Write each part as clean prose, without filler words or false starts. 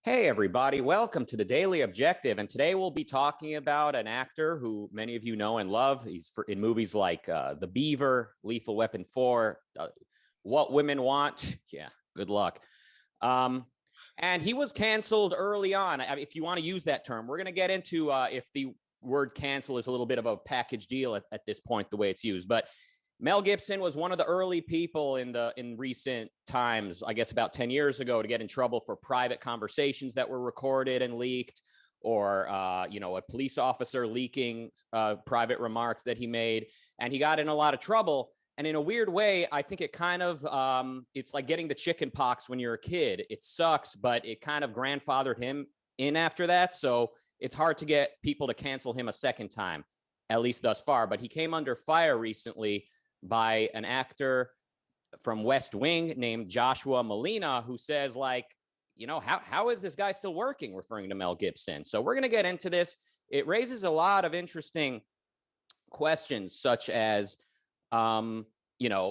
Hey, everybody. Welcome to the Daily Objective. And today we'll be talking about an actor who many of you know and love. He's in movies like The Beaver, Lethal Weapon 4, What Women Want. Yeah, good luck. And he was canceled early on. I mean, if you want to use that term, we're going to get into if the word cancel is a little bit of a package deal at this point, the way it's used. But Mel Gibson was one of the early people in recent times, I guess about 10 years ago, to get in trouble for private conversations that were recorded and leaked, or a police officer leaking private remarks that he made, and he got in a lot of trouble. And in a weird way, I think it kind of it's like getting the chicken pox when you're a kid. It sucks, but it kind of grandfathered him in after that. So it's hard to get people to cancel him a second time, at least thus far. But he came under fire recently by an actor from West Wing named Joshua Malina, who says, how is this guy still working, referring to Mel Gibson. So we're going to get into this. It raises a lot of interesting questions, such as,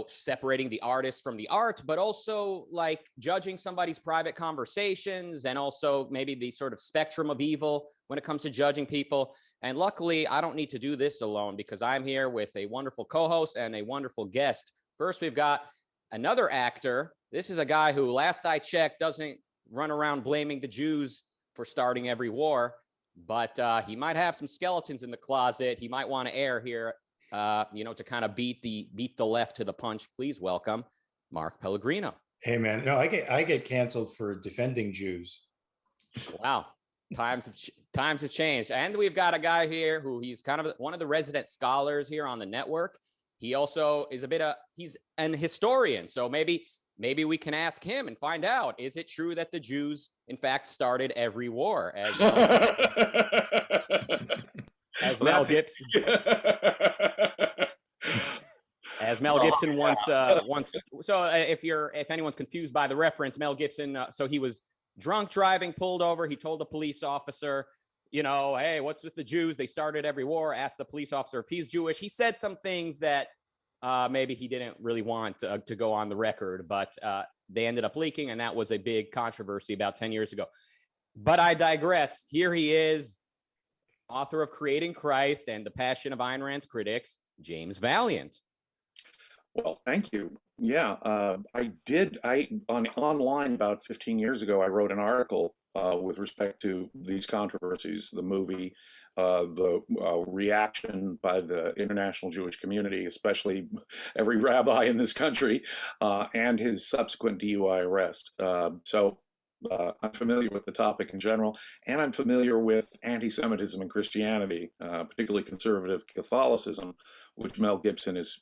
separating the artist from the art, but also like judging somebody's private conversations, and also maybe the sort of spectrum of evil when it comes to judging people. And luckily, I don't need to do this alone, because I'm here with a wonderful co-host and a wonderful guest. First, we've got another actor. This is a guy who, last I checked, doesn't run around blaming the Jews for starting every war, but he might have some skeletons in the closet he might want to air here, to kind of beat the left to the punch. Please welcome Mark Pellegrino. Hey man, no, I get canceled for defending Jews. Wow. Times have changed. And we've got a guy here who he's kind of one of the resident scholars here on the network. He also is he's an historian. So maybe we can ask him and find out, is it true that the Jews, in fact, started every war, as Mel Gibson? As Mel Gibson once. So if anyone's confused by the reference, Mel Gibson. So he was drunk driving, pulled over. He told the police officer, hey, what's with the Jews? They started every war. Asked the police officer if he's Jewish. He said some things that maybe he didn't really want to go on the record, but they ended up leaking, and that was a big controversy about 10 years ago. But I digress. Here he is, author of Creating Christ and The Passion of Ayn Rand's Critics, James Valliant. Well, thank you. Yeah, online about 15 years ago, I wrote an article with respect to these controversies, the movie, the reaction by the international Jewish community, especially every rabbi in this country, and his subsequent DUI arrest. I'm familiar with the topic in general, and I'm familiar with anti-Semitism in Christianity, particularly conservative Catholicism, which Mel Gibson is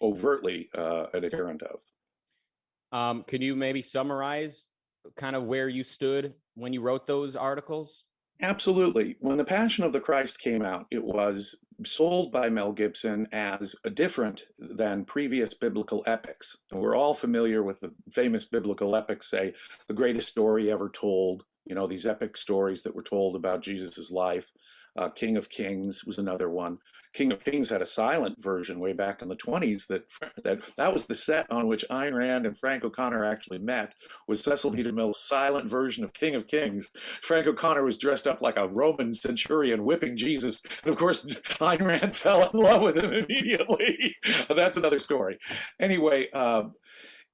overtly an adherent of. Can you maybe summarize kind of where you stood when you wrote those articles? Absolutely. When The Passion of the Christ came out, it was sold by Mel Gibson as different than previous biblical epics. And we're all familiar with the famous biblical epics, say, the greatest story ever told, these epic stories that were told about Jesus's life. King of Kings was another one. King of Kings had a silent version way back in the 20s that was the set on which Ayn Rand and Frank O'Connor actually met, was Cecil B. DeMille's silent version of King of Kings. Frank O'Connor was dressed up like a Roman centurion whipping Jesus. And of course, Ayn Rand fell in love with him immediately. That's another story. Anyway,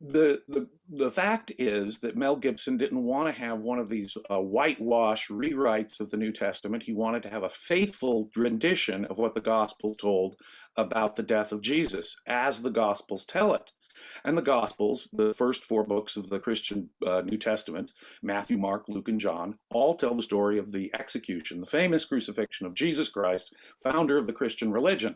the fact is that Mel Gibson didn't want to have one of these whitewash rewrites of the New Testament. He wanted to have a faithful rendition of what the Gospels told about the death of Jesus, as the Gospels tell it. And the Gospels, the first four books of the Christian New Testament, Matthew, Mark, Luke, and John, all tell the story of the execution, the famous crucifixion of Jesus Christ, founder of the Christian religion.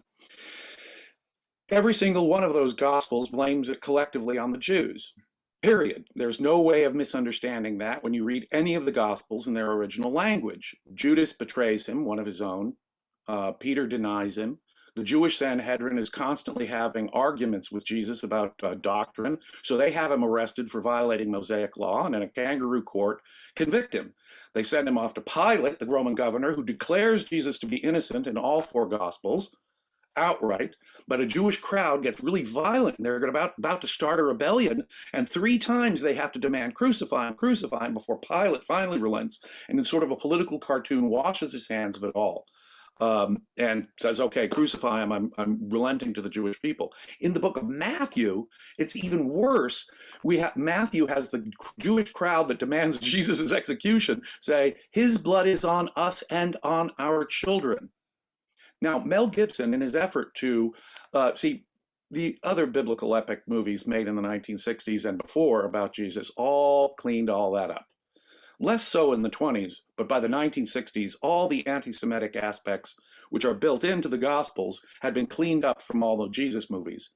Every single one of those Gospels blames it collectively on the Jews, period. There's no way of misunderstanding that when you read any of the Gospels in their original language. Judas betrays him, one of his own. Peter denies him. The Jewish Sanhedrin is constantly having arguments with Jesus about doctrine, so they have him arrested for violating Mosaic law, and in a kangaroo court, convict him. They send him off to Pilate, the Roman governor, who declares Jesus to be innocent in all four Gospels. outright, but a Jewish crowd gets really violent. And they're about to start a rebellion, and 3 times they have to demand crucify him before Pilate finally relents, and in sort of a political cartoon washes his hands of it all. And says, okay, crucify him. I'm relenting to the Jewish people. In the book of Matthew, it's even worse. Matthew has the Jewish crowd that demands Jesus' execution say, his blood is on us and on our children. Now, Mel Gibson, in his effort to see the other biblical epic movies made in the 1960s and before about Jesus, all cleaned all that up. Less so in the 20s, but by the 1960s, all the anti-Semitic aspects which are built into the Gospels had been cleaned up from all the Jesus movies.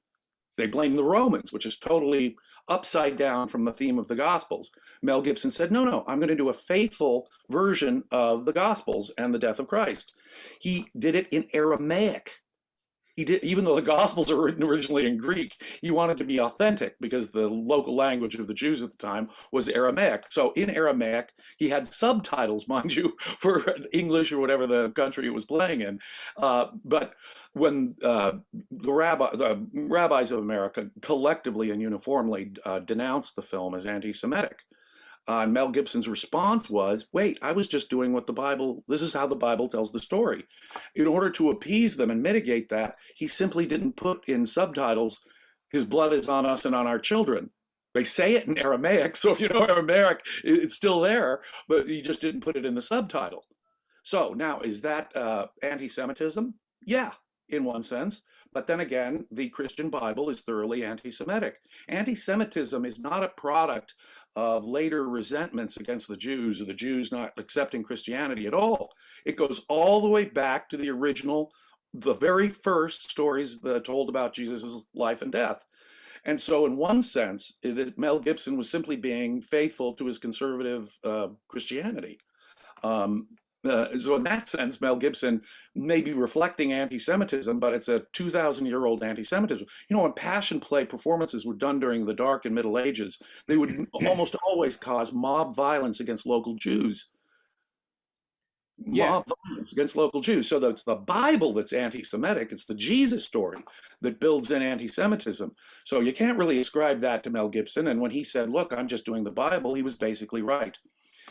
They blamed the Romans, which is totally upside down from the theme of the Gospels. Mel Gibson said, no, I'm going to do a faithful version of the Gospels and the death of Christ. He did it in Aramaic. He did, even though the Gospels are written originally in Greek, he wanted to be authentic because the local language of the Jews at the time was Aramaic. So in Aramaic, he had subtitles, mind you, for English or whatever the country it was playing in. But when the rabbis of America collectively and uniformly denounced the film as anti-Semitic, Mel Gibson's response was, wait, I was just doing what this is how the Bible tells the story. In order to appease them and mitigate that, he simply didn't put in subtitles, his blood is on us and on our children. They say it in Aramaic, so if you know Aramaic, it's still there, but he just didn't put it in the subtitle. So now, is that anti-Semitism? Yeah, in one sense. But then again, the Christian Bible is thoroughly anti-Semitic. Anti-Semitism is not a product of later resentments against the Jews or the Jews not accepting Christianity at all. It goes all the way back to the very first stories that told about Jesus' life and death. And so in one sense, Mel Gibson was simply being faithful to his conservative Christianity. So in that sense, Mel Gibson may be reflecting anti-Semitism, but it's a 2,000-year-old anti-Semitism. You know, when Passion Play performances were done during the Dark and Middle Ages, they would almost always cause mob violence against local Jews. Mob violence against local Jews. So it's the Bible that's anti-Semitic. It's the Jesus story that builds in anti-Semitism. So you can't really ascribe that to Mel Gibson. And when he said, look, I'm just doing the Bible, he was basically right.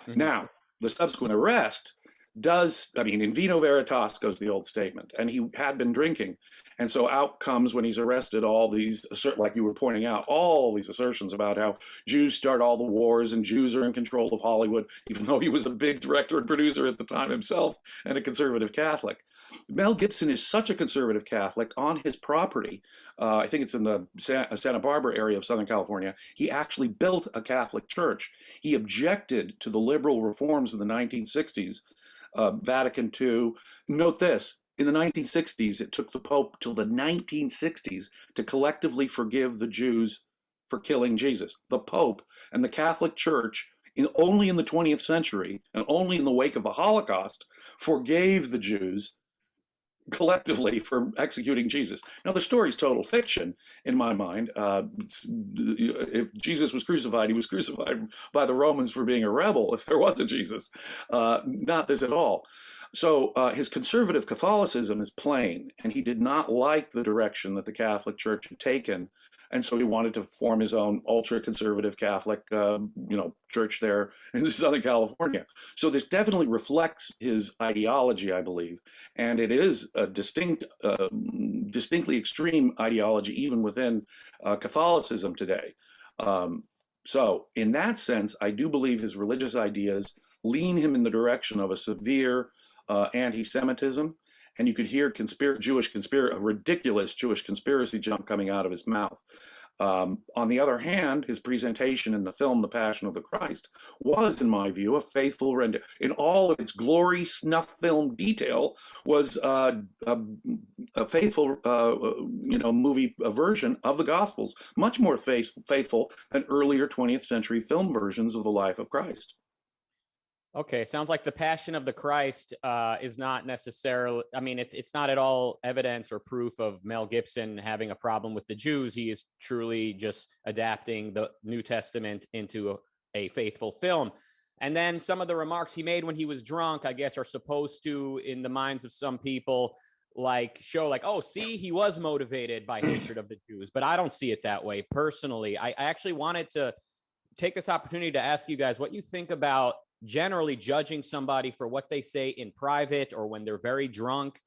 Mm-hmm. Now, the subsequent arrest in vino veritas goes the old statement, and he had been drinking. And so out comes, when he's arrested, all these, like you were pointing out, all these assertions about how Jews start all the wars and Jews are in control of Hollywood, even though he was a big director and producer at the time himself and a conservative Catholic. Mel Gibson is such a conservative Catholic. On his property, I think it's in the Santa Barbara area of Southern California, he actually built a Catholic church. He objected to the liberal reforms of the 1960s. Vatican II. Note this, in the 1960s, it took the Pope till the 1960s to collectively forgive the Jews for killing Jesus. The Pope and the Catholic Church, only in the 20th century, and only in the wake of the Holocaust, forgave the Jews collectively for executing Jesus. Now, the story's total fiction, in my mind. If Jesus was crucified, he was crucified by the Romans for being a rebel, if there was a Jesus. Not this at all. So his conservative Catholicism is plain, and he did not like the direction that the Catholic Church had taken. And so he wanted to form his own ultra-conservative Catholic, church there in Southern California. So this definitely reflects his ideology, I believe, and it is a distinctly extreme ideology even within Catholicism today. So in that sense, I do believe his religious ideas lean him in the direction of a severe anti-Semitism. And you could hear a ridiculous Jewish conspiracy jump coming out of his mouth. On the other hand, his presentation in the film The Passion of the Christ was, in my view, a faithful rendition. In all of its glory snuff film detail, was a faithful, movie version of the Gospels, much more faithful than earlier 20th century film versions of the life of Christ. Okay, sounds like the Passion of the Christ is not necessarily, it's not at all evidence or proof of Mel Gibson having a problem with the Jews. He is truly just adapting the New Testament into a faithful film. And then some of the remarks he made when he was drunk, I guess, are supposed to, in the minds of some people, like show like, oh, see, he was motivated by hatred of the Jews. But I don't see it that way personally. I actually wanted to take this opportunity to ask you guys what you think about generally judging somebody for what they say in private or when they're very drunk.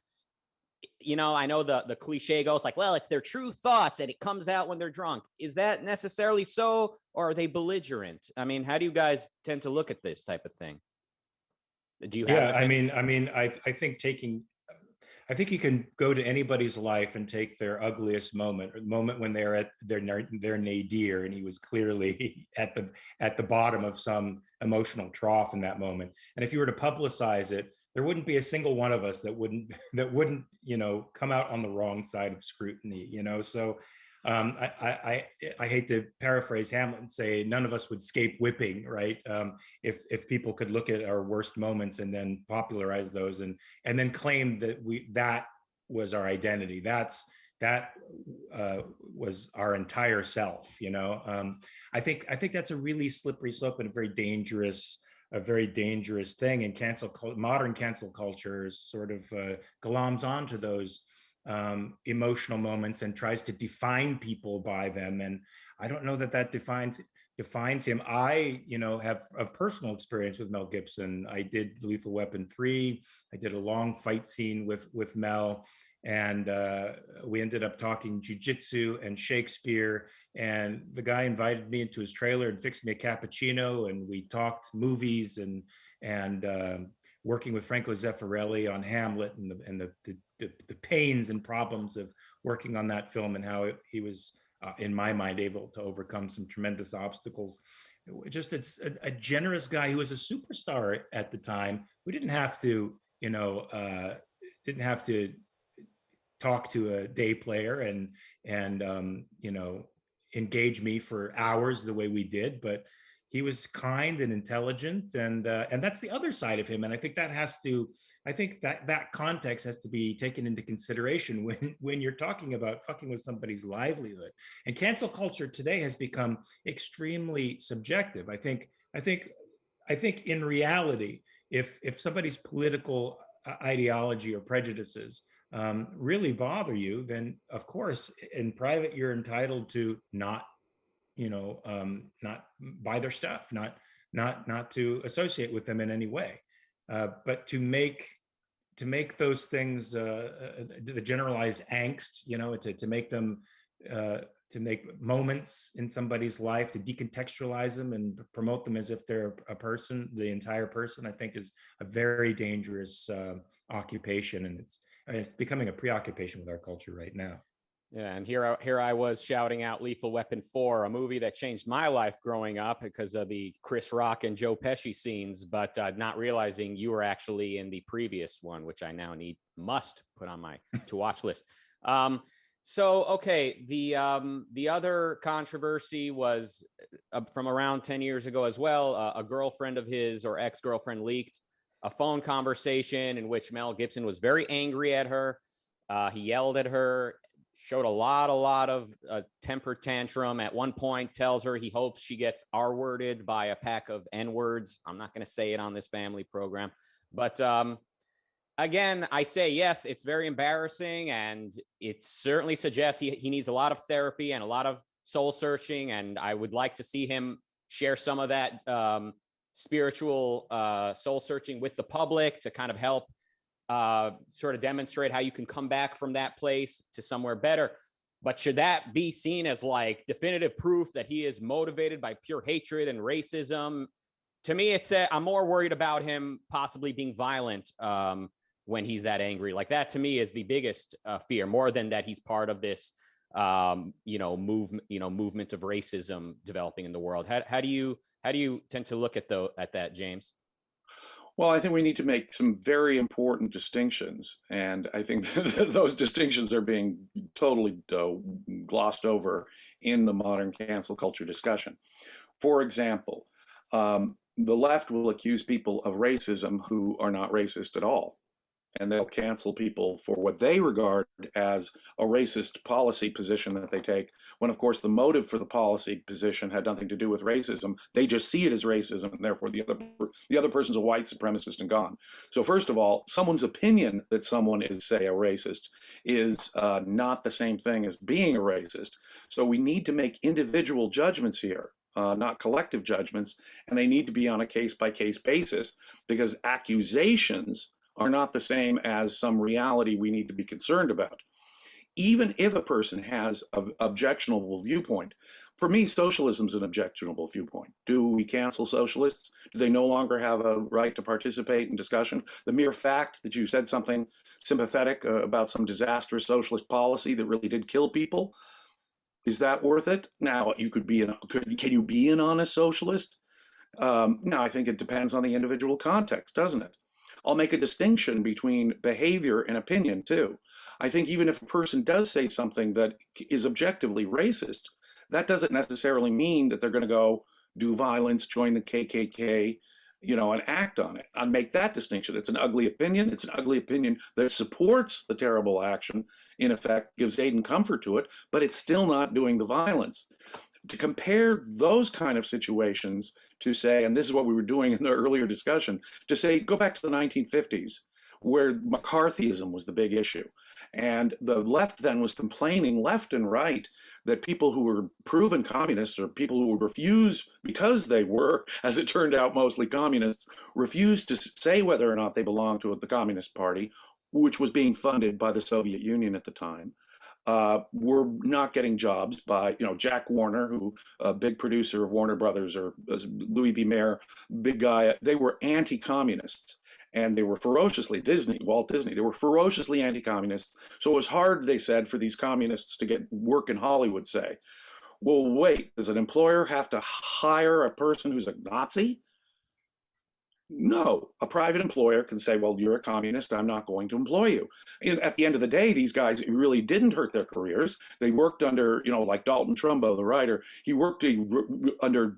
You know, I know the cliche goes like, well, it's their true thoughts and it comes out when they're drunk. Is that necessarily so, or are they belligerent? I mean, how do you guys tend to look at this type of thing? Do you have Yeah, an opinion? I think you can go to anybody's life and take their ugliest moment, or the moment when they're at their nadir, and he was clearly at the bottom of some emotional trough in that moment. And if you were to publicize it, there wouldn't be a single one of us that wouldn't come out on the wrong side of scrutiny. So I hate to paraphrase Hamlet and say none of us would escape whipping, right? If people could look at our worst moments and then popularize those and then claim that was our identity. That was our entire self. I think that's a really slippery slope and a very dangerous thing. And modern cancel culture sort of gloms onto those emotional moments and tries to define people by them. And I don't know that defines him. I, have personal experience with Mel Gibson. I did Lethal Weapon 3. I did a long fight scene with Mel, and we ended up talking jujitsu and Shakespeare. And the guy invited me into his trailer and fixed me a cappuccino, and we talked movies and working with Franco Zeffirelli on Hamlet and the pains and problems of working on that film, and how he was, in my mind, able to overcome some tremendous obstacles. It's a generous guy who was a superstar at the time. We didn't have to, talk to a day player and engage me for hours the way we did, but he was kind and intelligent, and that's the other side of him. And I think that context has to be taken into consideration when you're talking about fucking with somebody's livelihood. And cancel culture today has become extremely subjective. I think in reality, if somebody's political ideology or prejudices really bother you, then of course in private you're entitled to not buy their stuff, not to associate with them in any way. But to make those things the generalized angst, to make them to make moments in somebody's life, to decontextualize them and promote them as if they're a person, the entire person, I think is a very dangerous occupation, and it's becoming a preoccupation with our culture right now. Yeah, and here I was shouting out Lethal Weapon 4, a movie that changed my life growing up because of the Chris Rock and Joe Pesci scenes, but not realizing you were actually in the previous one, which I now must put on my to watch list. So okay, the other controversy was from around 10 years ago as well. A girlfriend of his or ex-girlfriend leaked a phone conversation in which Mel Gibson was very angry at her. He yelled at her, showed a lot of temper tantrum. At one point tells her he hopes she gets R-worded by a pack of N-words. I'm not going to say it on this family program, but again, I say yes, it's very embarrassing, and it certainly suggests he needs a lot of therapy and a lot of soul searching, and I would like to see him share some of that spiritual soul searching with the public to kind of help sort of demonstrate how you can come back from that place to somewhere better. But should that be seen as like definitive proof that he is motivated by pure hatred and racism? To me, I'm more worried about him possibly being violent when he's that angry. Like that to me is the biggest fear, more than that he's part of this movement of racism developing in the world. How do you tend to look at that, James? Well, I think we need to make some very important distinctions, and I think those distinctions are being totally glossed over in the modern cancel culture discussion. For example, the left will accuse people of racism who are not racist at all. and they'll cancel people for what they regard as a racist policy position that they take, when of course the motive for the policy position had nothing to do with racism. They just see it as racism, and therefore the other person's a white supremacist and gone. So first of all, someone's opinion that someone is, say, a racist is not the same thing as being a racist. So we need to make individual judgments here, not collective judgments, and they need to be on a case-by-case basis, because accusations are not the same as some reality we need to be concerned about. Even if a person has an objectionable viewpoint, for me, socialism is an objectionable viewpoint. Do we cancel socialists? Do they no longer have a right to participate in discussion? The mere fact that you said something sympathetic about some disastrous socialist policy that really did kill people, is that worth it? Now, you could be can you be an honest socialist? No, I think it depends on the individual context, doesn't it? I'll make a distinction between behavior and opinion too. I think even if a person does say something that is objectively racist, that doesn't necessarily mean that they're going to go do violence, join the KKK, and act on it. I'd make that distinction. It's an ugly opinion. It's an ugly opinion that supports the terrible action, in effect, gives aid and comfort to it, but it's still not doing the violence. To compare those kind of situations to say, and this is what we were doing in the earlier discussion, to say, go back to the 1950s, where McCarthyism was the big issue. And the left then was complaining, left and right, that people who were proven communists, or people who would refuse, because they were, as it turned out, mostly communists, refused to say whether or not they belonged to the Communist Party, which was being funded by the Soviet Union at the time. Were not getting jobs by, Jack Warner, who a big producer of Warner Brothers, or Louis B. Mayer, big guy. They were anti-communists, and they were ferociously Walt Disney. They were ferociously anti-communists. So it was hard, they said, for these communists to get work in Hollywood. Say, well, wait, does an employer have to hire a person who's a Nazi? No, a private employer can say, well, you're a communist, I'm not going to employ you. And at the end of the day, these guys really didn't hurt their careers. They worked under, like Dalton Trumbo, the writer, he worked under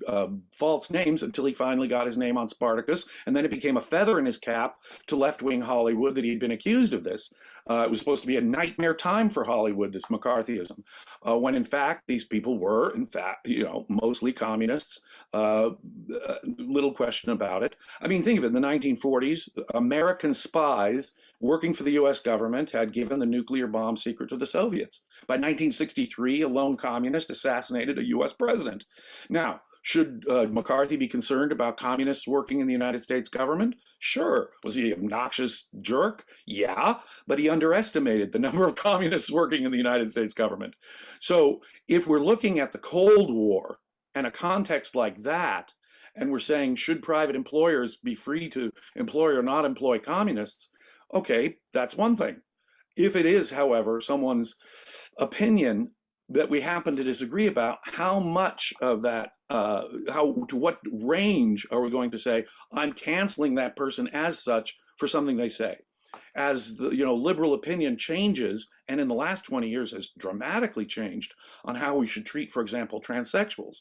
false names until he finally got his name on Spartacus. And then it became a feather in his cap to left-wing Hollywood that he'd been accused of this. It was supposed to be a nightmare time for Hollywood, this McCarthyism, when in fact, these people were, in fact, mostly communists. Little question about it. I mean, think of it, in the 1940s, American spies working for the US government had given the nuclear bomb secret to the Soviets. By 1963, a lone communist assassinated a US president. Now, should McCarthy be concerned about communists working in the United States government? Sure. Was he an obnoxious jerk? Yeah, but he underestimated the number of communists working in the United States government. So if we're looking at the Cold War and a context like that, and we're saying, should private employers be free to employ or not employ communists? Okay, that's one thing. If it is, however, someone's opinion that we happen to disagree about, how much of that, to what range are we going to say, I'm canceling that person as such for something they say? As the liberal opinion changes, and in the last 20 years has dramatically changed on how we should treat, for example, transsexuals.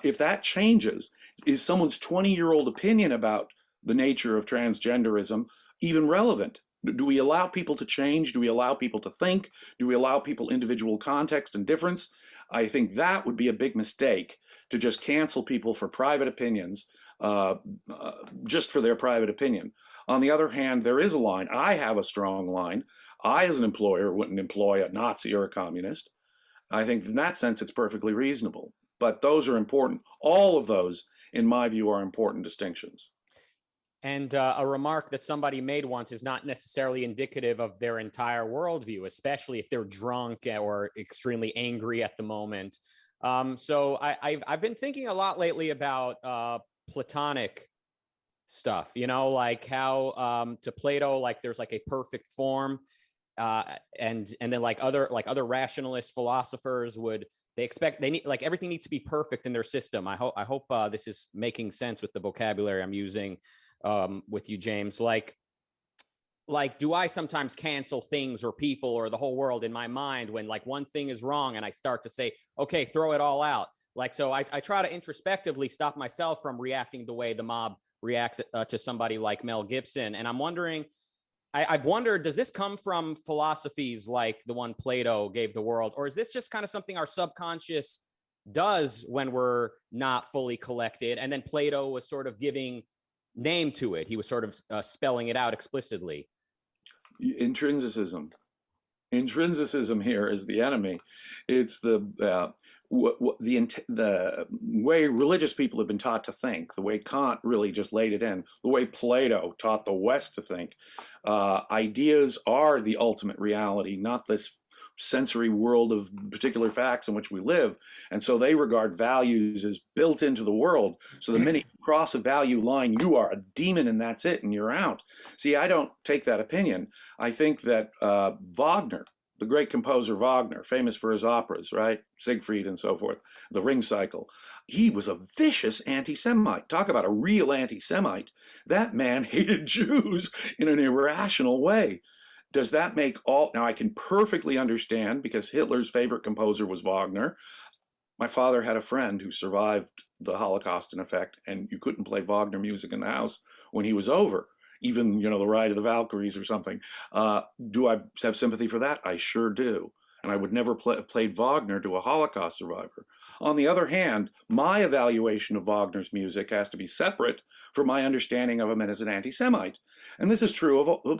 If that changes, is someone's 20-year-old opinion about the nature of transgenderism even relevant? Do we allow people to change? Do we allow people to think? Do we allow people individual context and difference? I think that would be a big mistake, to just cancel people for private opinions, just for their private opinion. On the other hand, there is a line. I have a strong line. I, as an employer, wouldn't employ a Nazi or a communist. I think in that sense, it's perfectly reasonable. But those are important. All of those, in my view, are important distinctions. And a remark that somebody made once is not necessarily indicative of their entire worldview, especially if they're drunk or extremely angry at the moment. So I've been thinking a lot lately about Platonic stuff, like how to Plato, like there's like a perfect form, and then like other rationalist philosophers they need, like, everything needs to be perfect in their system. I hope this is making sense with the vocabulary I'm using with you, James. Like, do I sometimes cancel things or people or the whole world in my mind when like one thing is wrong and I start to say, okay, throw it all out? Like, so I try to introspectively stop myself from reacting the way the mob reacts to somebody like Mel Gibson. And I'm wondering, I've wondered, does this come from philosophies like the one Plato gave the world, or is this just kind of something our subconscious does when we're not fully collected? And then Plato was sort of giving name to it. He was sort of spelling it out explicitly. Intrinsicism. Intrinsicism here is the enemy. It's the way religious people have been taught to think, the way Kant really just laid it in, the way Plato taught the West to think. Ideas are the ultimate reality, not this sensory world of particular facts in which we live. And so they regard values as built into the world. So the minute you cross a value line, you are a demon and that's it, and you're out. See, I don't take that opinion. I think that Wagner, the great composer Wagner, famous for his operas, right? Siegfried and so forth, the Ring Cycle. He was a vicious anti-Semite. Talk about a real anti-Semite. That man hated Jews in an irrational way. Does that make all... Now, I can perfectly understand, because Hitler's favorite composer was Wagner. My father had a friend who survived the Holocaust, in effect, and you couldn't play Wagner music in the house when he was over. Even, you know, the Ride of the Valkyries or something. Do I have sympathy for that? I sure do. And I would never have played Wagner to a Holocaust survivor. On the other hand, my evaluation of Wagner's music has to be separate from my understanding of him as an anti-Semite. And this is true of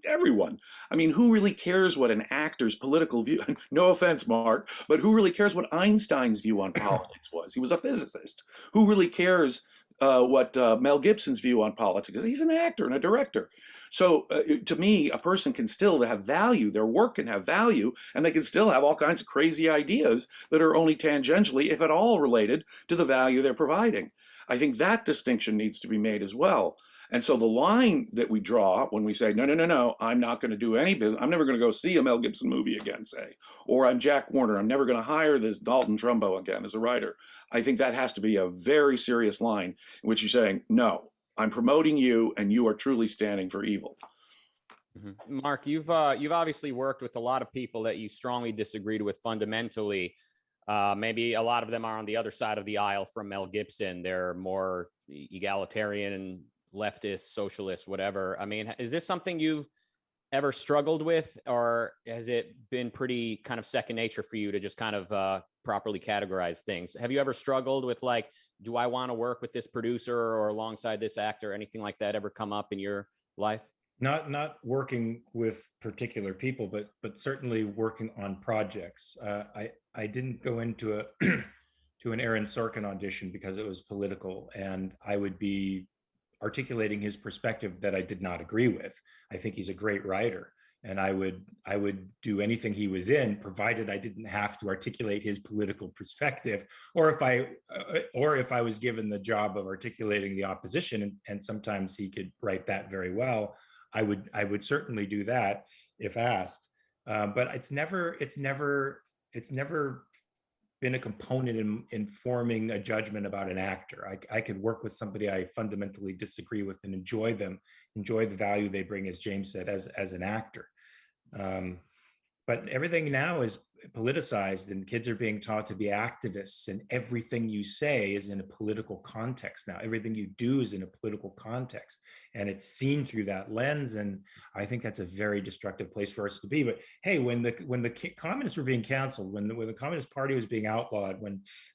everyone. I mean, who really cares what an actor's political view, no offense, Mark, but who really cares what Einstein's view on politics was? He was a physicist. Who really cares what Mel Gibson's view on politics is? He's an actor and a director. So to me, a person can still have value. Their work can have value, and they can still have all kinds of crazy ideas that are only tangentially, if at all, related to the value they're providing. I think that distinction needs to be made as well. And so the line that we draw when we say, no, no, no, no, I'm not going to do any business. I'm never going to go see a Mel Gibson movie again, say. Or I'm Jack Warner. I'm never going to hire this Dalton Trumbo again as a writer. I think that has to be a very serious line in which you're saying, no, I'm promoting you and you are truly standing for evil. Mm-hmm. Mark, you've obviously worked with a lot of people that you strongly disagreed with fundamentally. Maybe a lot of them are on the other side of the aisle from Mel Gibson. They're more egalitarian and leftist, socialist, whatever. I mean, is this something you've ever struggled with, or has it been pretty kind of second nature for you to just kind of properly categorize things? Have you ever struggled with, like, do I want to work with this producer or alongside this actor? Anything like that ever come up in your life? Not working with particular people, but certainly working on projects. I didn't go into a to an Aaron Sorkin audition because it was political, and I would be articulating his perspective that I did not agree with. I think he's a great writer, and I would do anything he was in, provided I didn't have to articulate his political perspective, or if I was given the job of articulating the opposition, and sometimes he could write that very well. I would certainly do that if asked, but it's never been a component in forming a judgment about an actor. I could work with somebody I fundamentally disagree with and enjoy the value they bring, as James said, as an actor. But everything now is politicized, and kids are being taught to be activists, and everything you say is in a political context now. Everything you do is in a political context, and it's seen through that lens. And I think that's a very destructive place for us to be. But hey, when the communists were being canceled, when the Communist Party was being outlawed,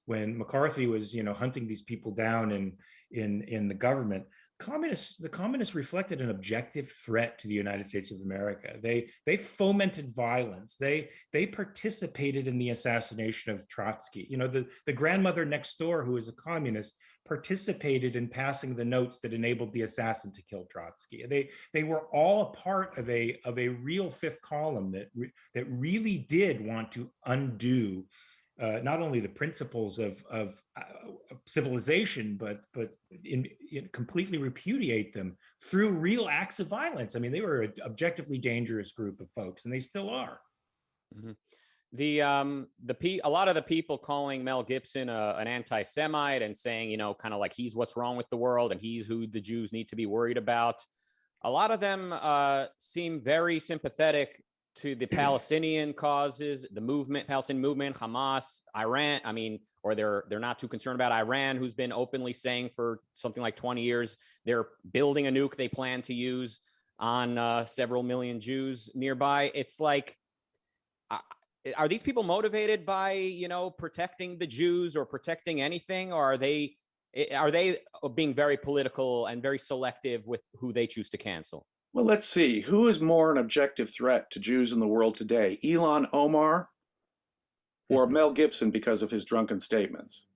when McCarthy was, hunting these people down in the government, the communists reflected an objective threat to the United States of America. They fomented violence. They participated in the assassination of Trotsky. The grandmother next door, who was a communist, participated in passing the notes that enabled the assassin to kill Trotsky. They were all a part of a real fifth column that really did want to undo not only the principles of civilization, but in completely repudiate them through real acts of violence. I mean, they were an objectively dangerous group of folks, and they still are. Mm-hmm. A lot of the people calling Mel Gibson an anti-Semite and saying, kind of like he's what's wrong with the world and he's who the Jews need to be worried about. A lot of them seem very sympathetic to the Palestinian causes, the Palestinian movement, Hamas, Iran. I mean, or they're not too concerned about Iran, who's been openly saying for something like 20 years they're building a nuke they plan to use. on several million Jews nearby. It's like, are these people motivated by, you know, protecting the Jews or protecting anything, or are they being very political and very selective with who they choose to cancel? Well, let's see. Who is more an objective threat to Jews in the world today? Ilhan Omar or Mel Gibson because of his drunken statements?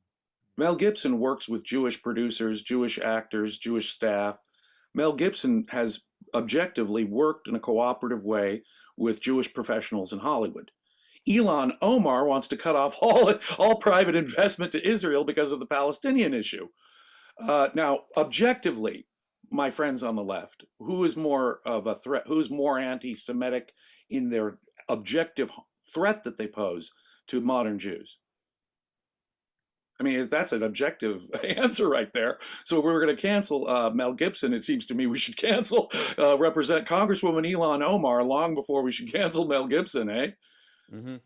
Mel Gibson works with Jewish producers, Jewish actors, Jewish staff. Mel Gibson has objectively worked in a cooperative way with Jewish professionals in Hollywood. Ilhan Omar wants to cut off all private investment to Israel because of the Palestinian issue. Now, objectively, my friends on the left, who is more of a threat, who's more anti-Semitic in their objective threat that they pose to modern Jews? I mean, that's an objective answer right there. So if we were going to cancel Mel Gibson, it seems to me we should cancel Represent Congresswoman Ilhan Omar long before we should cancel Mel Gibson, eh? Mm-hmm.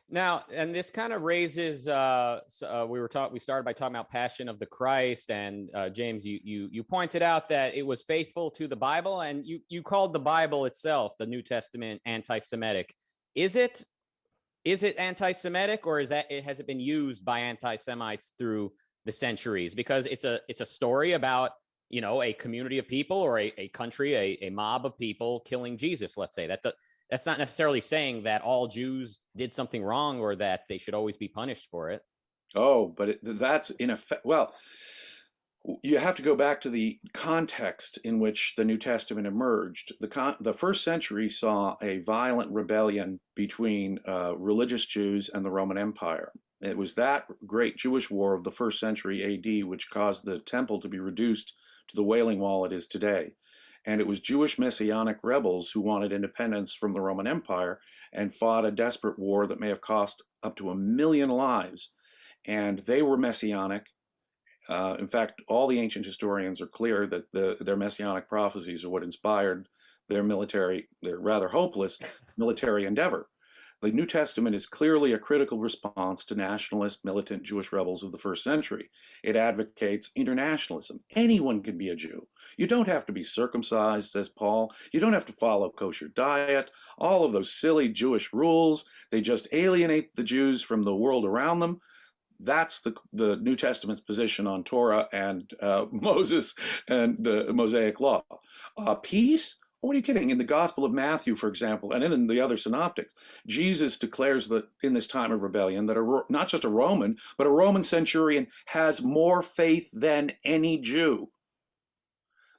Now, and this kind of raises, we started by talking about Passion of the Christ, and James, you pointed out that it was faithful to the Bible, and you called the Bible itself, the New Testament, anti-Semitic. Is it anti-Semitic, or has it been used by anti-Semites through the centuries? Because it's a story about, you know, a community of people or a country, a mob of people killing Jesus, let's say. That's not necessarily saying that all Jews did something wrong or that they should always be punished for it. Oh, but that's in effect, well, you have to go back to the context in which the New Testament emerged. The first century saw a violent rebellion between religious Jews and the Roman Empire. It was that great Jewish war of the first century AD which caused the temple to be reduced to the Wailing Wall it is today. And it was Jewish Messianic rebels who wanted independence from the Roman Empire and fought a desperate war that may have cost up to 1 million lives. And they were Messianic. In fact, all the ancient historians are clear that their Messianic prophecies are what inspired their rather hopeless military endeavor. The New Testament is clearly a critical response to nationalist, militant Jewish rebels of the first century. It advocates internationalism. Anyone can be a Jew. You don't have to be circumcised, says Paul. You don't have to follow kosher diet. All of those silly Jewish rules, they just alienate the Jews from the world around them. That's the New Testament's position on Torah and Moses and the Mosaic Law. Peace? What are you kidding? In the Gospel of Matthew, for example, and in the other synoptics, Jesus declares that in this time of rebellion that not just a Roman, but a Roman centurion has more faith than any Jew.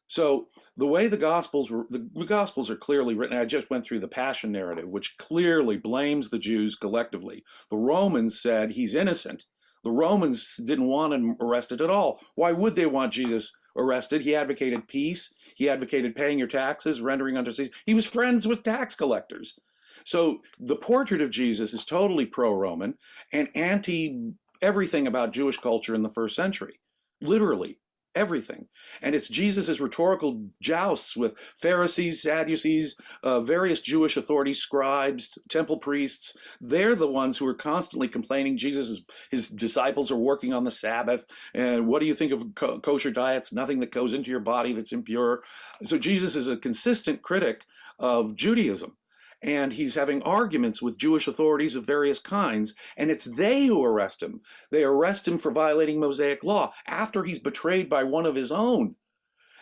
So the way the Gospels are clearly written, I just went through the Passion narrative, which clearly blames the Jews collectively. The Romans said he's innocent. The Romans didn't want him arrested at all. Why would they want Jesus arrested? He advocated peace. He advocated paying your taxes, rendering unto Caesar. He was friends with tax collectors. So the portrait of Jesus is totally pro-Roman and anti everything about Jewish culture in the first century. Literally everything. And it's Jesus's rhetorical jousts with Pharisees, Sadducees, various Jewish authorities, scribes, temple priests. They're the ones who are constantly complaining his disciples are working on the Sabbath. And what do you think of kosher diets? Nothing that goes into your body that's impure. So Jesus is a consistent critic of Judaism. And he's having arguments with Jewish authorities of various kinds, and it's they who arrest him. They arrest him for violating Mosaic law after he's betrayed by one of his own.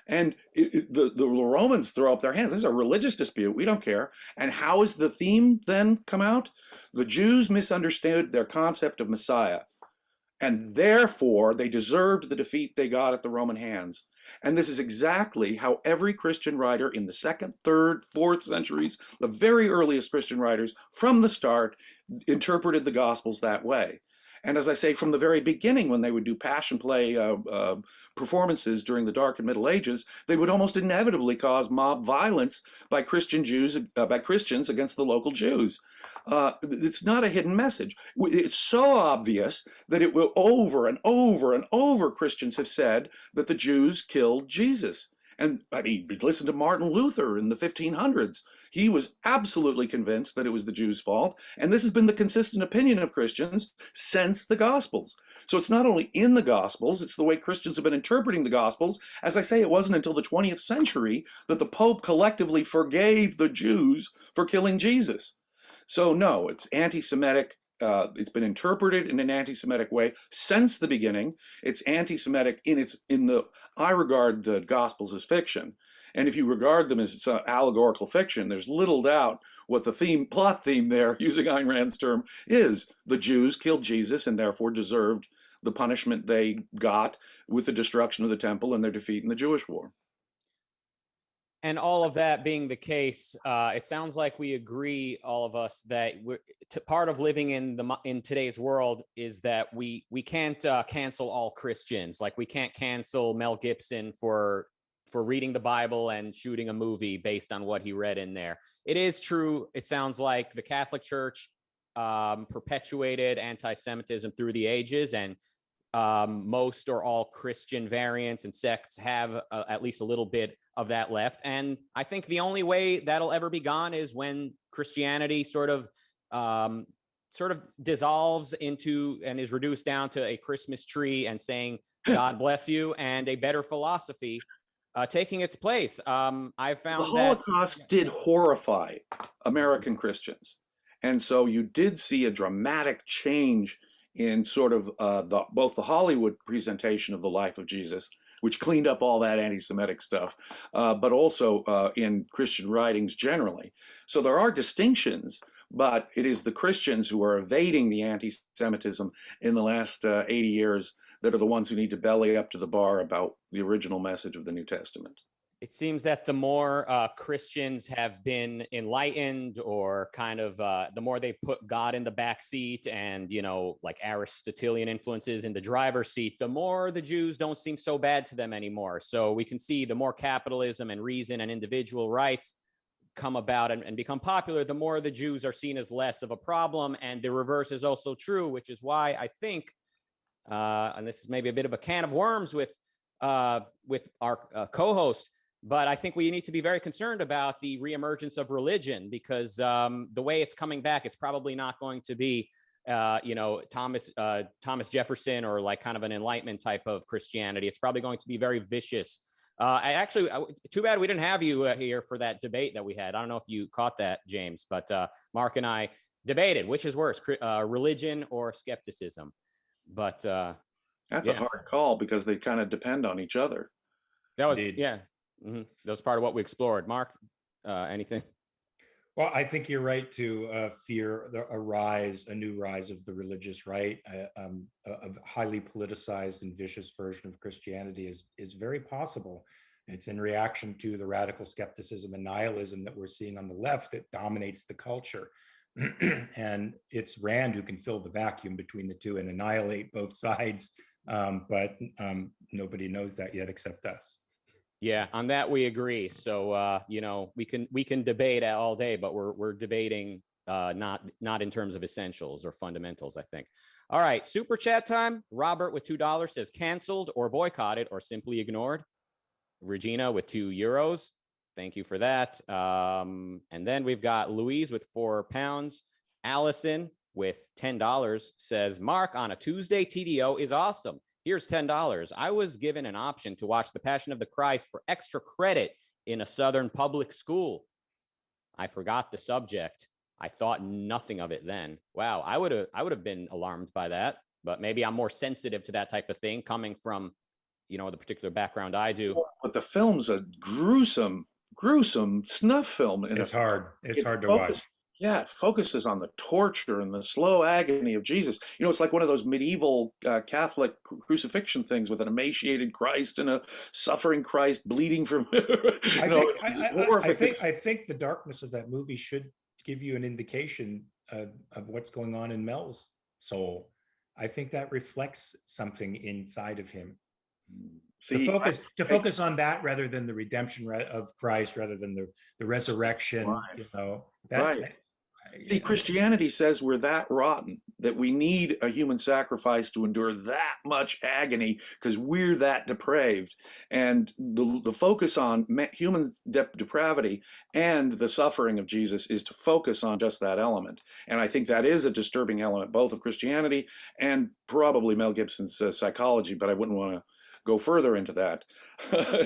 And the Romans throw up their hands. This is a religious dispute. We don't care. And how is the theme then come out? The Jews misunderstood their concept of Messiah, and therefore they deserved the defeat they got at the Roman hands. And this is exactly how every Christian writer in the 2nd, 3rd, 4th centuries, the very earliest Christian writers from the start, interpreted the Gospels that way. And as I say, from the very beginning, when they would do passion play performances during the Dark and Middle Ages, they would almost inevitably cause mob violence by Christians against the local Jews. It's not a hidden message. It's so obvious that it will over and over and over Christians have said that the Jews killed Jesus. And I mean, listen to Martin Luther in the 1500s. He was absolutely convinced that it was the Jews' fault. And this has been the consistent opinion of Christians since the Gospels. So it's not only in the Gospels, it's the way Christians have been interpreting the Gospels. As I say, it wasn't until the 20th century that the Pope collectively forgave the Jews for killing Jesus. So no, it's anti-Semitic. It's been interpreted in an anti-Semitic way since the beginning. It's anti-Semitic I regard the Gospels as fiction. And if you regard them as allegorical fiction, there's little doubt what the plot theme there, using Ayn Rand's term, is. The Jews killed Jesus and therefore deserved the punishment they got with the destruction of the temple and their defeat in the Jewish war. And all of that being the case, it sounds like we agree, all of us, that part of living in today's world is that we can't cancel all Christians. Like, we can't cancel Mel Gibson for reading the Bible and shooting a movie based on what he read in there. It is true. It sounds like the Catholic Church perpetuated anti-Semitism through the ages, and most or all Christian variants and sects have at least a little bit of that left. And I think the only way that'll ever be gone is when Christianity sort of dissolves into and is reduced down to a Christmas tree and saying, God bless you, and a better philosophy taking its place. I found the Holocaust did horrify American Christians. And so you did see a dramatic change in sort of both the Hollywood presentation of the life of Jesus, which cleaned up all that anti-Semitic stuff, but also in Christian writings generally. So there are distinctions, but it is the Christians who are evading the anti-Semitism in the last 80 years that are the ones who need to belly up to the bar about the original message of the New Testament. It seems that the more Christians have been enlightened, or kind of the more they put God in the back seat and, like Aristotelian influences in the driver's seat, the more the Jews don't seem so bad to them anymore. So we can see the more capitalism and reason and individual rights come about and become popular, the more the Jews are seen as less of a problem. And the reverse is also true, which is why I think, and this is maybe a bit of a can of worms with our co-host, but I think we need to be very concerned about the reemergence of religion, because the way it's coming back, it's probably not going to be, Thomas Jefferson or like kind of an Enlightenment type of Christianity. It's probably going to be very vicious. Too bad we didn't have you here for that debate that we had. I don't know if you caught that, James, but Mark and I debated which is worse, religion or skepticism. But that's a hard call, because they kind of depend on each other. That was that was part of what we explored. Mark, anything? Well, I think you're right to fear a new rise of the religious right. A highly politicized and vicious version of Christianity is very possible. It's in reaction to the radical skepticism and nihilism that we're seeing on the left that dominates the culture. And it's Rand who can fill the vacuum between the two and annihilate both sides. But nobody knows that yet except us. Yeah, on that we agree. So we can debate all day, but we're debating not in terms of essentials or fundamentals, I think. All right, super chat time. Robert with $2 says canceled or boycotted or simply ignored. Regina with €2. Thank you for that. And then we've got Louise with £4. Allison with $10 says, Mark, on a Tuesday, TDO is awesome. Here's $10. I was given an option to watch The Passion of the Christ for extra credit in a Southern public school. I forgot the subject. I thought nothing of it then. Wow, I would have been alarmed by that, but maybe I'm more sensitive to that type of thing coming from, the particular background I do. But the film's a gruesome snuff film. It's hard. It's hard to watch. Yeah, it focuses on the torture and the slow agony of Jesus. It's like one of those medieval Catholic crucifixion things with an emaciated Christ and a suffering Christ bleeding from. I think the darkness of that movie should give you an indication of what's going on in Mel's soul. I think that reflects something inside of him. See, to focus on that rather than the redemption of Christ, rather than the resurrection. Right. See, Christianity says we're that rotten that we need a human sacrifice to endure that much agony because we're that depraved. And the focus on human depravity and the suffering of Jesus is to focus on just that element. And I think that is a disturbing element, both of Christianity and probably Mel Gibson's psychology, but I wouldn't want to go further into that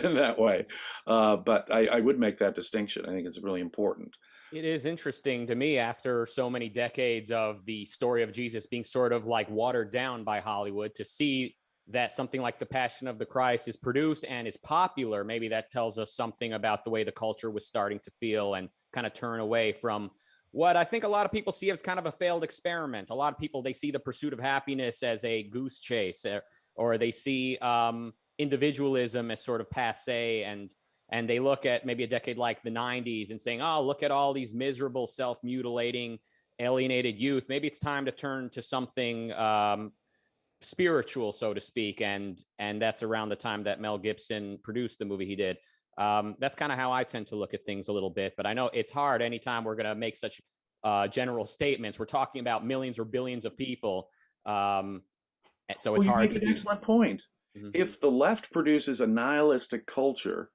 in that way. But I would make that distinction. I think it's really important. It is interesting to me, after so many decades of the story of Jesus being sort of like watered down by Hollywood, to see that something like The Passion of the Christ is produced and is popular. Maybe that tells us something about the way the culture was starting to feel and kind of turn away from what I think a lot of people see as kind of a failed experiment. A lot of people, they see The Pursuit of Happiness as a goose chase, or they see individualism as sort of passé, and they look at maybe a decade like the 90s and saying, oh, look at all these miserable, self-mutilating, alienated youth. Maybe it's time to turn to something spiritual, so to speak. And that's around the time that Mel Gibson produced the movie he did. That's kind of how I tend to look at things a little bit. But I know it's hard anytime we're going to make such general statements. We're talking about millions or billions of people. So it's hard to make an excellent point. Mm-hmm. If the left produces a nihilistic culture,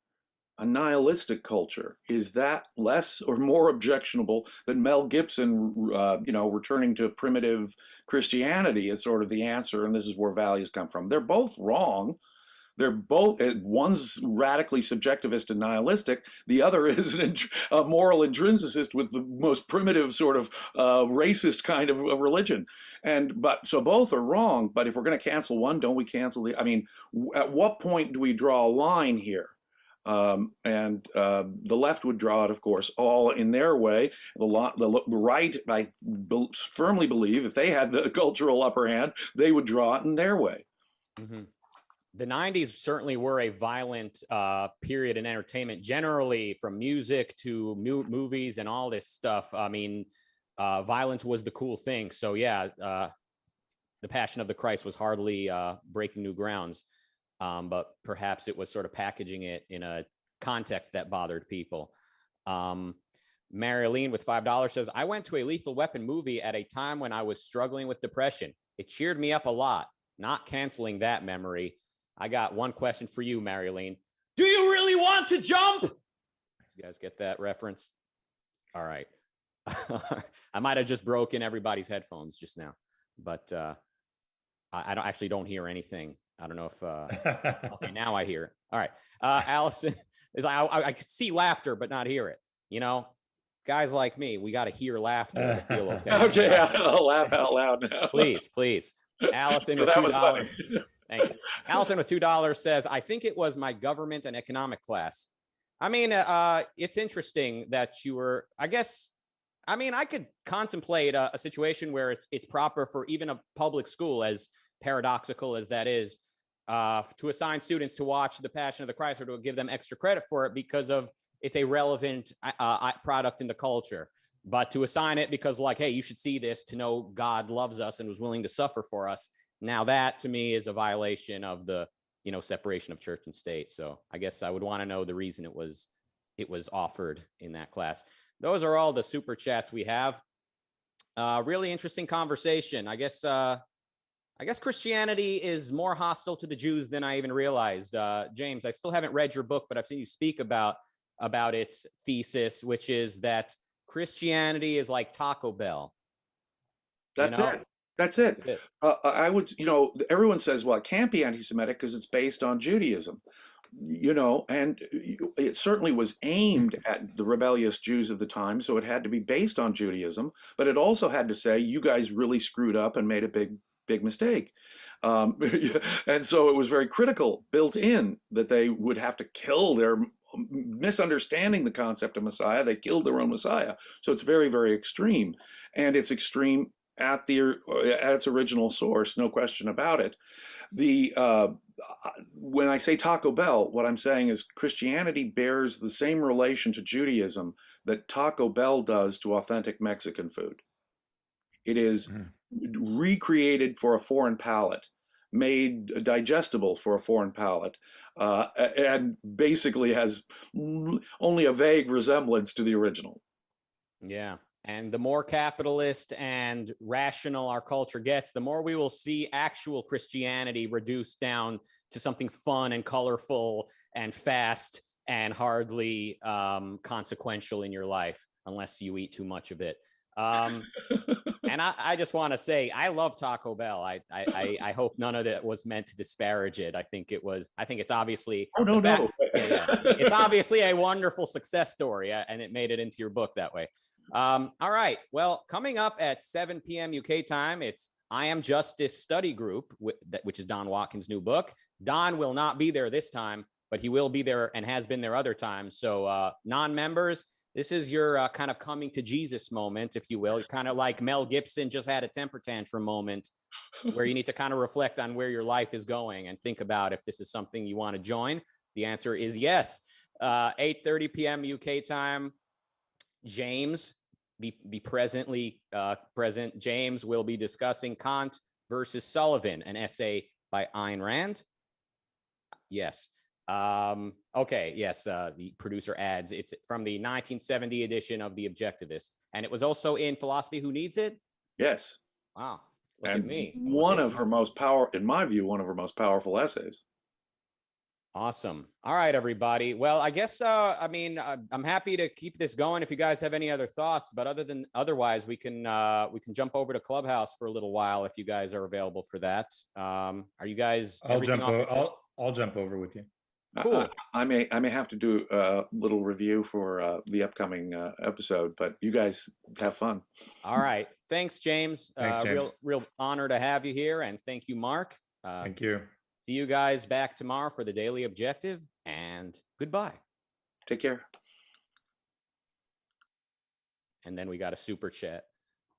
is that less or more objectionable than Mel Gibson, returning to primitive Christianity is sort of the answer, and this is where values come from? They're both wrong. They're both, one's radically subjectivist and nihilistic. The other is a moral intrinsicist with the most primitive sort of racist kind of religion. So both are wrong. But if we're going to cancel one, don't we cancel the? I mean, at what point do we draw a line here? The left would draw it, of course, all in their way. The right, I firmly believe, if they had the cultural upper hand, they would draw it in their way. Mm-hmm. The 90s certainly were a violent period in entertainment, generally, from music to movies and all this stuff. I mean, violence was the cool thing. So yeah, The Passion of the Christ was hardly breaking new grounds. But perhaps it was sort of packaging it in a context that bothered people. Marilyn with $5 says, I went to a Lethal Weapon movie at a time when I was struggling with depression. It cheered me up a lot. Not canceling that memory. I got one question for you, Marilyn. Do you really want to jump? You guys get that reference? All right. I might have just broken everybody's headphones just now, but I don't hear anything. I don't know if, okay, now I hear it. All right. Allison is, I can see laughter, but not hear it. You know, guys like me, we got to hear laughter to feel okay. Okay, I'll laugh out loud now. Please. Allison with $2. Thank you. Allison with $2 says, I think it was my government and economic class. I mean, it's interesting that you were, I could contemplate a situation where it's proper for even a public school, as paradoxical as that is, to assign students to watch The Passion of the Christ or to give them extra credit for it because of it's a relevant product in the culture. But to assign it because, like, hey, you should see this to know God loves us and was willing to suffer for us. Now that to me is a violation of the, separation of church and state. So I guess I would want to know the reason it was offered in that class. Those are all the super chats we have. Really interesting conversation. I guess Christianity is more hostile to the Jews than I even realized. James, I still haven't read your book, but I've seen you speak about its thesis, which is that Christianity is like Taco Bell. That's it. That's it. I would, everyone says, well, it can't be anti-Semitic because it's based on Judaism, and it certainly was aimed at the rebellious Jews of the time. So it had to be based on Judaism, but it also had to say, you guys really screwed up and made a big mistake. And so it was very critical, built in, that they would have to kill their misunderstanding the concept of Messiah. They killed their own Messiah. So it's very, very extreme, and it's extreme at its original source, no question about it. When I say Taco Bell, what I'm saying is Christianity bears the same relation to Judaism that Taco Bell does to authentic Mexican food. It is recreated for a foreign palate, made digestible for a foreign palate, and basically has only a vague resemblance to the original. Yeah. And the more capitalist and rational our culture gets, the more we will see actual Christianity reduced down to something fun and colorful and fast and hardly consequential in your life, unless you eat too much of it. And I just want to say, I love Taco Bell. I hope none of it was meant to disparage it. I think it's obviously. Oh, no, no. It's obviously a wonderful success story, and it made it into your book that way. All right. Well, coming up at 7 p.m. UK time, it's I Am Justice Study Group, which is Don Watkins' new book. Don will not be there this time, but he will be there and has been there other times. So non-members, this is your kind of coming to Jesus moment, if you will. Kind of like Mel Gibson just had a temper tantrum moment where you need to kind of reflect on where your life is going and think about if this is something you want to join. The answer is yes. 8:30 p.m. UK time. James, the presently present James, will be discussing Kant versus Sullivan, an essay by Ayn Rand. Yes. Okay. Yes. The producer adds it's from the 1970 edition of The Objectivist, and it was also in Philosophy Who Needs It. Yes. Wow. Look at me. One of her most powerful essays. Awesome. All right, everybody. Well, I guess I'm happy to keep this going if you guys have any other thoughts, but otherwise we can jump over to Clubhouse for a little while if you guys are available for that. Are you guys I'll jump over with you. Cool. I may have to do a little review for the upcoming episode, but you guys have fun. All right. Thanks, James. Thanks, James. Real honor to have you here, and thank you, Mark. Thank you. See you guys back tomorrow for the Daily Objective, and goodbye. Take care. And then we got a super chat.